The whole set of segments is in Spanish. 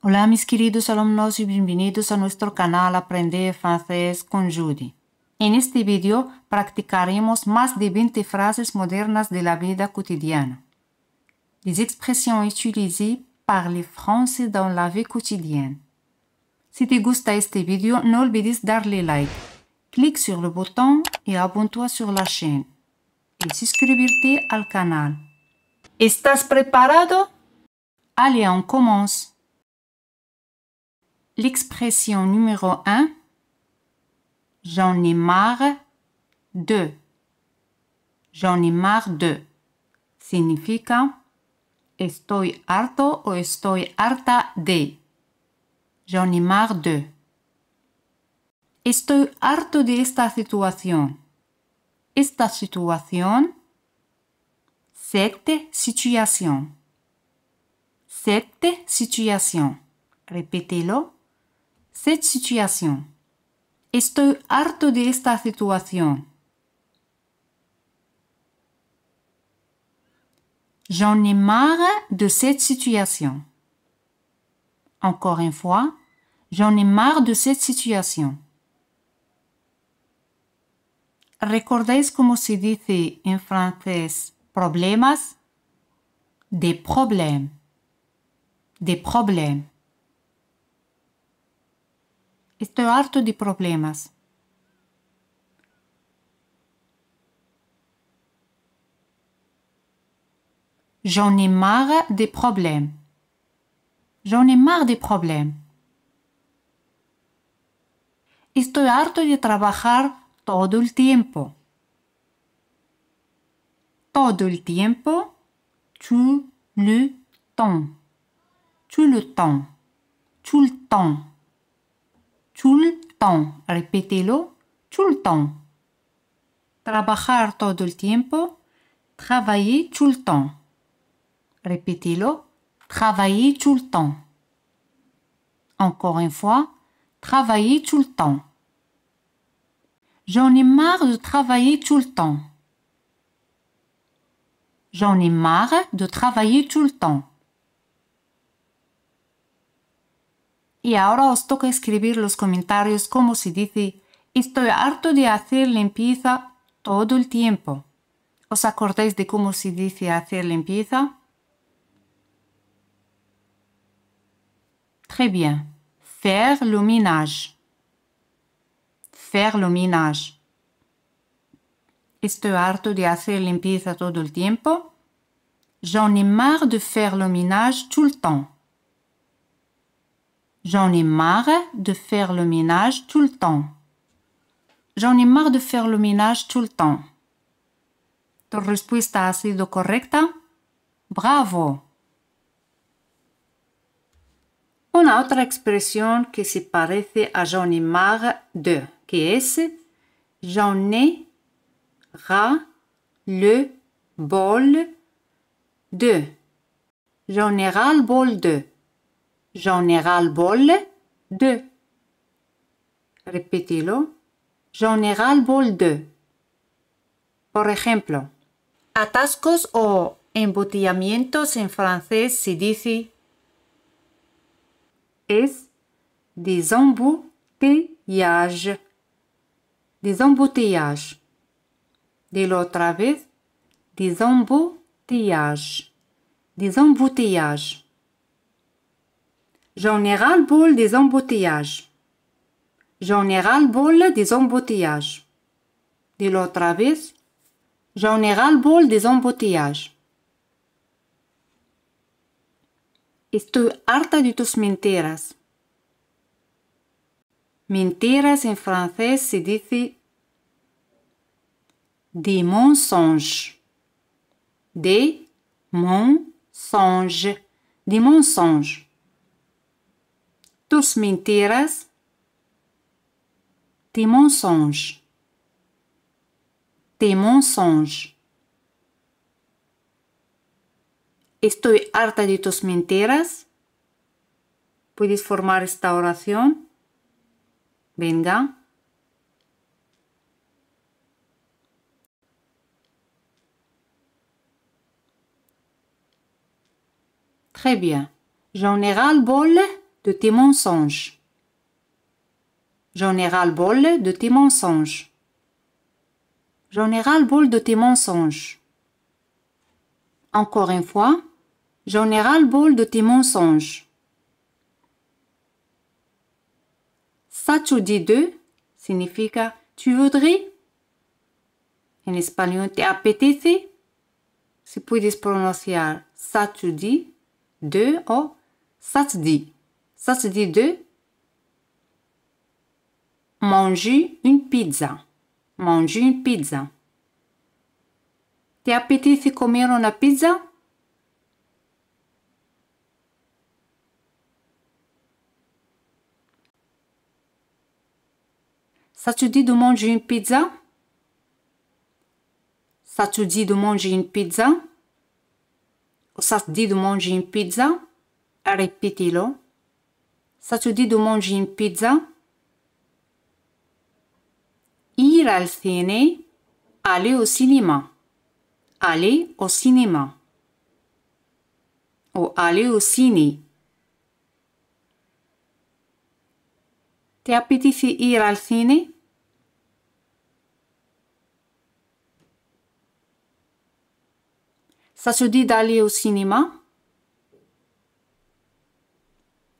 Hola mis queridos alumnos y bienvenidos a nuestro canal Aprender Francés con Judy. En este video practicaremos más de 20 frases modernas de la vida cotidiana. Les expressions utilisées par les Français dans la vie quotidienne. Si te gusta este video, no olvides darle like. Clique sur le bouton et abonne-toi sur la chaîne. Et suscribirte al canal. ¿Estás preparado? Allez, on commence. L'expression numéro 1, j'en ai marre de. J'en ai marre de significa estoy harto o estoy harta de. J'en ai marre de. Estoy harto de esta situación. Esta situación, cette situation. Cette situation. Répételo. Cette situation. Estoy harto de esta situación. J'en ai marre de cette situation. Encore une fois, j'en ai marre de cette situation. ¿Recordáis cómo se dice en francés problemas? Des problèmes. Des problèmes. Estoy harto de problemas. J'en ai marre des problèmes. J'en ai marre des problèmes. Estoy harto de trabajar todo el tiempo. Todo el tiempo, tout le temps. Tout le temps. Tout le temps. Tout le temps. Répételo. Tout le temps. Trabajar todo el tiempo. Travailler tout le temps. Répételo. Travailler tout le temps. Encore une fois. Travailler tout le temps. J'en ai marre de travailler tout le temps. J'en ai marre de travailler tout le temps. Y ahora os toca escribir los comentarios como se dice estoy harto de hacer limpieza todo el tiempo. ¿Os acordáis de cómo se dice hacer limpieza? Très bien. Faire le ménage. Faire le ménage. Estoy harto de hacer limpieza todo el tiempo. J'en ai marre de faire le ménage tout le temps. J'en ai marre de faire le ménage tout le temps. J'en ai marre de faire le ménage tout le temps. ¿Tu respuesta ha sido correcta? ¡Bravo! Una otra expresión que se parece a j'en ai marre de, que es j'en ai ras le bol de. J'en ai ras le bol de. J'en ai ras le bol de. Repítelo. J'en ai ras le bol de. Por ejemplo, atascos o embotellamientos en francés se dice es des embouteillages. Des embouteillages. Dilo otra vez. Des embouteillages. Des embouteillages. J'en ai ras le bol des embouteillages. J'en ai ras le bol des embouteillages. Dilo otra vez. J'en ai ras le bol des embouteillages. Estoy harta de tus mentiras. Mentiras en francés se dice des mensonges. Des mensonges. Des mensonges. Tus mentiras. Tes mensonges. Tes mensonges. Estoy harta de tus mentiras. ¿Puedes formar esta oración? Venga. Très bien. J'en ai ras le bol de tes mensonges. J'en ai ras-le-bol de tes mensonges. J'en ai ras-le-bol de tes mensonges. Encore une fois, j'en ai ras-le-bol de tes mensonges. Ça tu dis de significa tu voudrais. En español te apetece. Si puedes pronunciar ça tu dis de o ça te dit. Ça se dit de manger une pizza. Manger une pizza. ¿Te apetece comer una pizza? Ça te dit de manger une pizza? Ça te dit de manger une pizza? Ou ça te dit de manger une pizza? Répétez-le. Ça te dit de manger une pizza? Ir al cine, aller au cinéma. Aller au cinéma. Ou aller au ciné. ¿Te apetece ir al cine? Ça te dit d'aller au cinéma?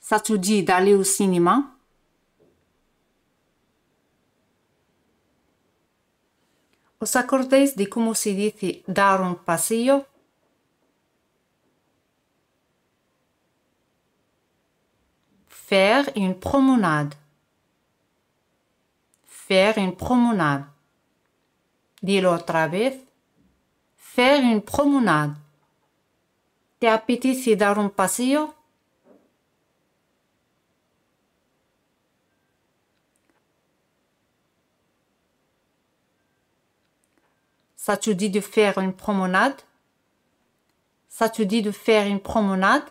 Ça te dit d'aller au cinéma? ¿Os acordáis de cómo se dice dar un paseo? Faire une promenade. Faire une promenade. Dilo otra vez. Faire une promenade. ¿Te apetece dar un paseo? Ça te dit de faire une promenade? Ça te dit de faire une promenade?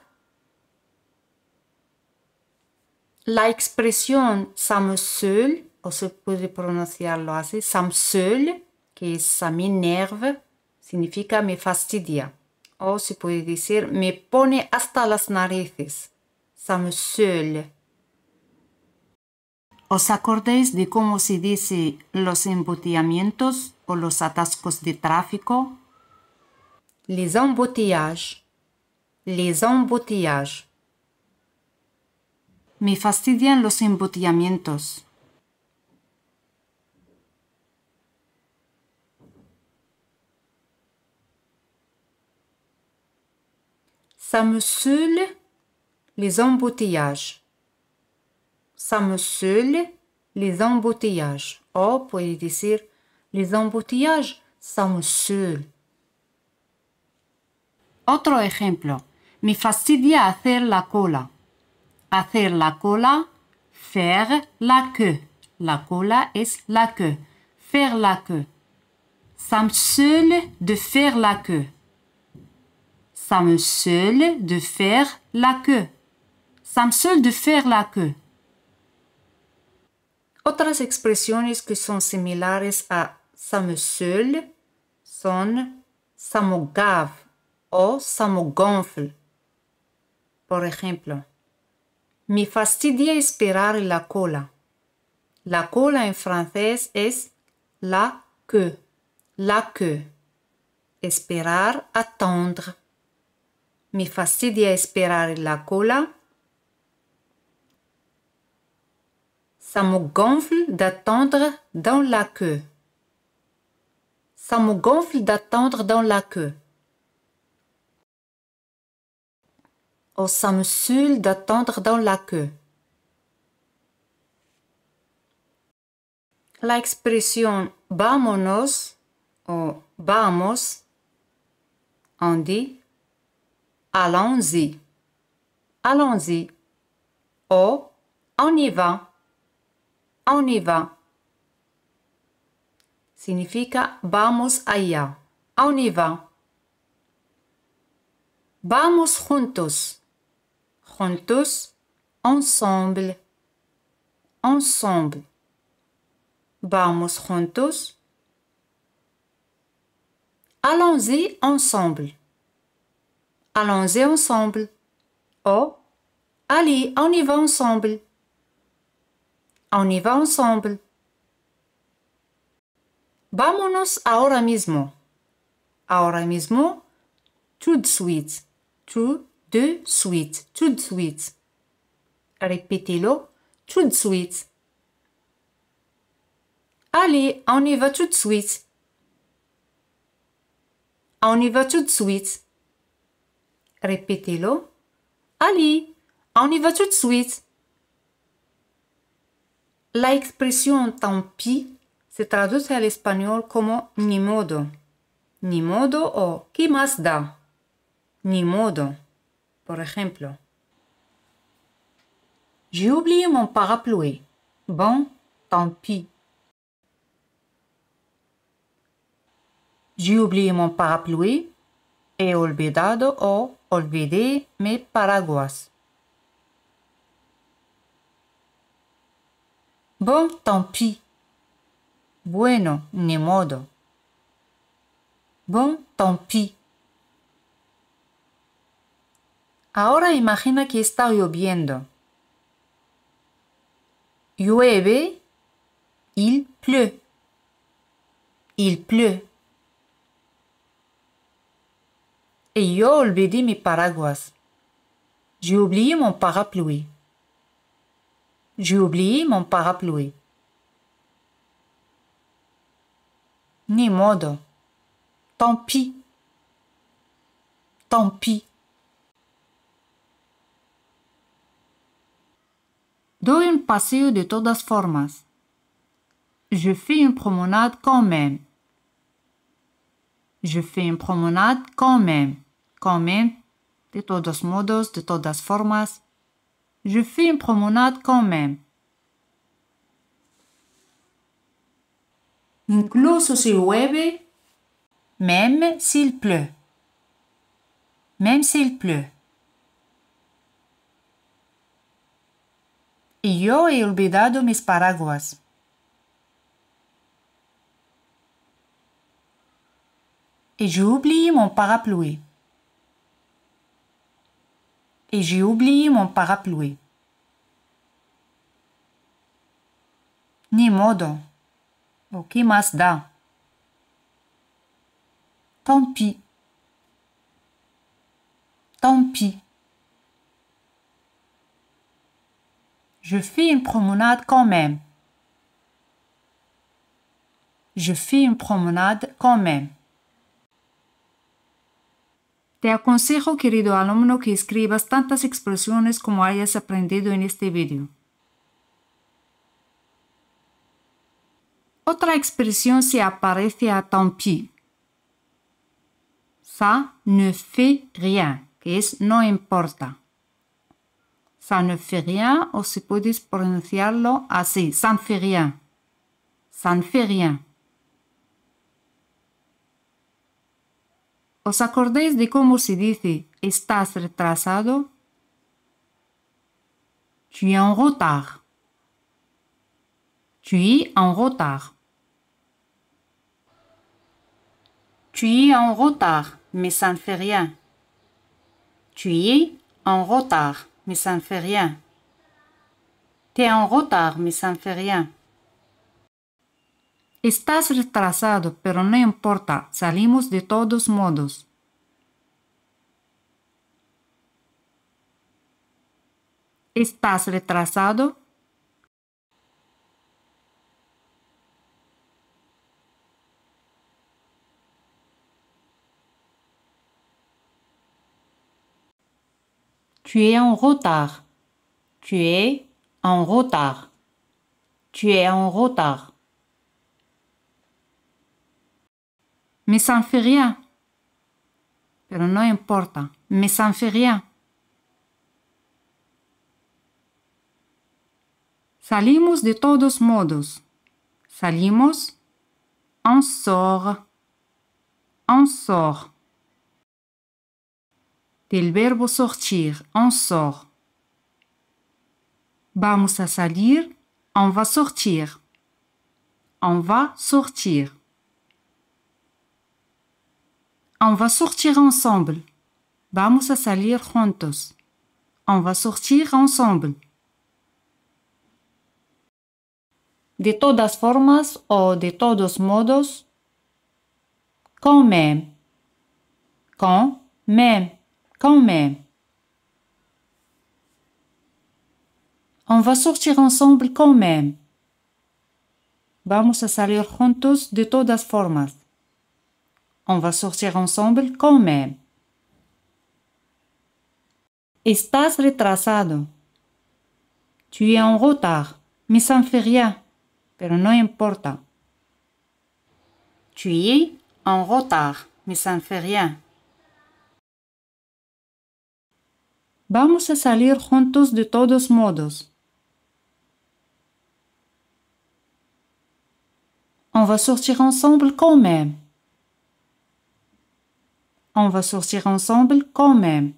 La expresión ça me saoule, o se puede pronunciarlo así, ça me saoule, que es ça m'énerve, significa me fastidia. O se puede decir me pone hasta las narices. Ça me saoule. ¿Os acordáis de cómo se dice los embotellamientos o los atascos de tráfico? Les embouteillages. Les embouteillages. Me fastidian los embotellamientos. Ça me saoule les embouteillages. Ça me saoule les embouteillages. O puede decir les embouteillages, ça me saoule. Otro ejemplo. Me fastidia hacer la cola. Hacer la cola, faire la queue. La cola es la queue. Faire la queue. Ça me saoule de faire la queue. Ça me saoule de faire la queue. Ça me saoule de faire la queue. Otras expresiones que son similares a ça me saoule son ça me gave o ça me gonfle. Por ejemplo, me fastidia esperar la cola. La cola en francés es la queue. La queue. Esperar, attendre. Me fastidia esperar la cola. Ça me gonfle d'attendre dans la queue. Ça me gonfle d'attendre dans la queue. O ça me saoule d'attendre dans la queue. La expresión vámonos o vamos, on dit allons-y. Allons-y. O on y va. On y va. Significa vamos allá. On y va. Vamos juntos. Juntos, ensemble. Ensemble. Vamos juntos. Allons-y ensemble. Allons-y ensemble. O Allez, on y va ensemble. On y va ensemble. Vámonos ahora mismo. Ahora mismo, tout de suite. Tout de suite. Tout de suite. Répétez-le, tout de suite. Allez, on y va tout de suite. On y va tout de suite. Répétez-le. Allez, on y va tout de suite. La expresión tant pis se traduce al español como ni modo. Ni modo o ¿qué más da? Ni modo. Por ejemplo, j'ai oublié mon parapluie. Bon, tant pis. J'ai oublié mon parapluie. He olvidado o olvidé mi paraguas. Bon, tant pis. Bueno, ni modo. Bon, tant pis. Ahora imagina que está lloviendo. Llueve, il pleut. Il pleut. Et yo olvidé mi paraguas. J'ai oublié mon parapluie. J'ai oublié mon parapluie. Ni modo. Tant pis. Tant pis. Doy un paseo de todas formas. Je fais une promenade quand même. Je fais une promenade quand même. Quand même, de todos modos, de todas formas. Je fais une promenade quand même. Incluso si llueve, même s'il pleut. Même s'il pleut. Y yo he olvidado mis paraguas. Et j'ai oublié mon parapluie. Et j'ai oublié mon parapluie. Ni modo. O que más da? Tant pis. Tant pis. Je fais une promenade quand même. Je fais une promenade quand même. Te aconsejo, querido alumno, que escribas tantas expresiones como hayas aprendido en este video. Otra expresión se aparece a tant pis. Ça ne fait rien, que es no importa. Ça ne fait rien, o si puedes pronunciarlo así, ça ne fait rien. Ça ne fait rien. ¿Os acordáis de cómo se dice estás retrasado? Tu es en retard. Tu es en retard. Tu es en retard, mais ça ne fait rien. Tu es en retard, mais ça ne fait rien. T'es en retard, mais ça ne fait rien. Estás retrasado, pero no importa, salimos de todos modos. ¿Estás retrasado? Tu es en retard. Tu es en retard. Tu es en retard. Mais ça ne fait rien. Pero no importa. Mais ça ne fait rien. Salimos de todos modos. Salimos. On sort. On sort. Del verbo sortir. On sort. Vamos a salir. On va sortir. On va sortir. On va sortir ensemble. Vamos a salir juntos. On va sortir ensemble. De todas formas o de todos modos. Quand même. Quand même. Quand même. On va sortir ensemble quand même. Vamos a salir juntos de todas formas. On va sortir ensemble quand même. Estás retrasado. Tu es en retard, mais ça ne fait rien. Pero no importa. Tu es en retard, mais ça ne fait rien. Vamos a salir juntos de todos modos. On va sortir ensemble quand même. On va sortir ensemble quand même.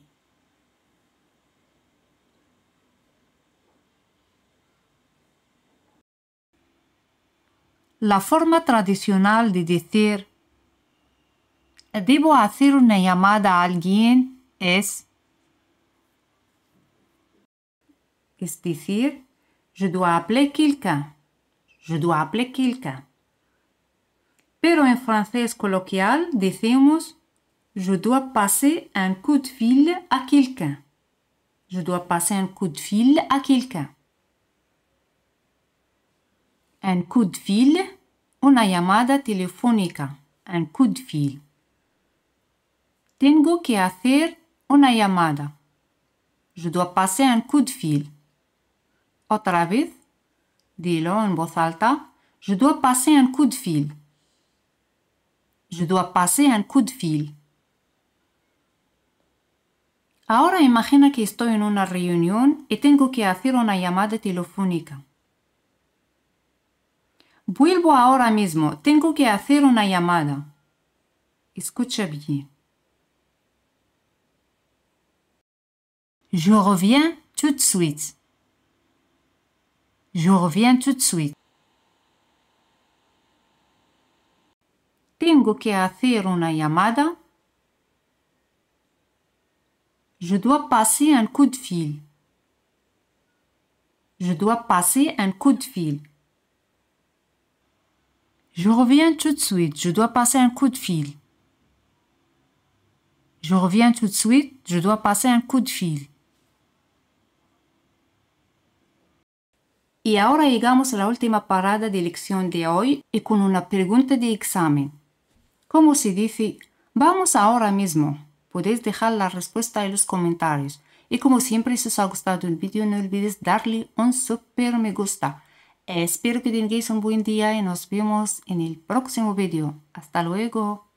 La forma tradicional de decir debo hacer una llamada a alguien es decir, je dois appeler quelqu'un. Je dois appeler quelqu'un. Pero en francés coloquial decimos je dois passer un coup de fil à quelqu'un. Je dois passer un coup de fil à quelqu'un. Un coup de fil, una llamada telefónica. Un coup de fil. Tengo que hacer una llamada. Je dois passer un coup de fil. Otra vez, dilo en voz alta. Je dois passer un coup de fil. Je dois passer un coup de fil. Ahora imagina que estoy en una reunión y tengo que hacer una llamada telefónica. Vuelvo ahora mismo. Tengo que hacer una llamada. Escucha bien. Je reviens tout de suite. Je reviens tout de suite. Tengo que hacer una llamada. Je dois passer un coup de fil. Je dois passer un coup de fil. Je reviens tout de suite. Je dois passer un coup de fil. Je reviens tout de suite. Je dois passer un coup de fil. Y ahora llegamos a la última parada de lección de hoy y con una pregunta de examen. ¿Cómo se dice? Vamos ahora mismo. Podéis dejar la respuesta en los comentarios. Y como siempre, si os ha gustado el vídeo, no olvides darle un super me gusta. Espero que tengáis un buen día y nos vemos en el próximo vídeo. Hasta luego.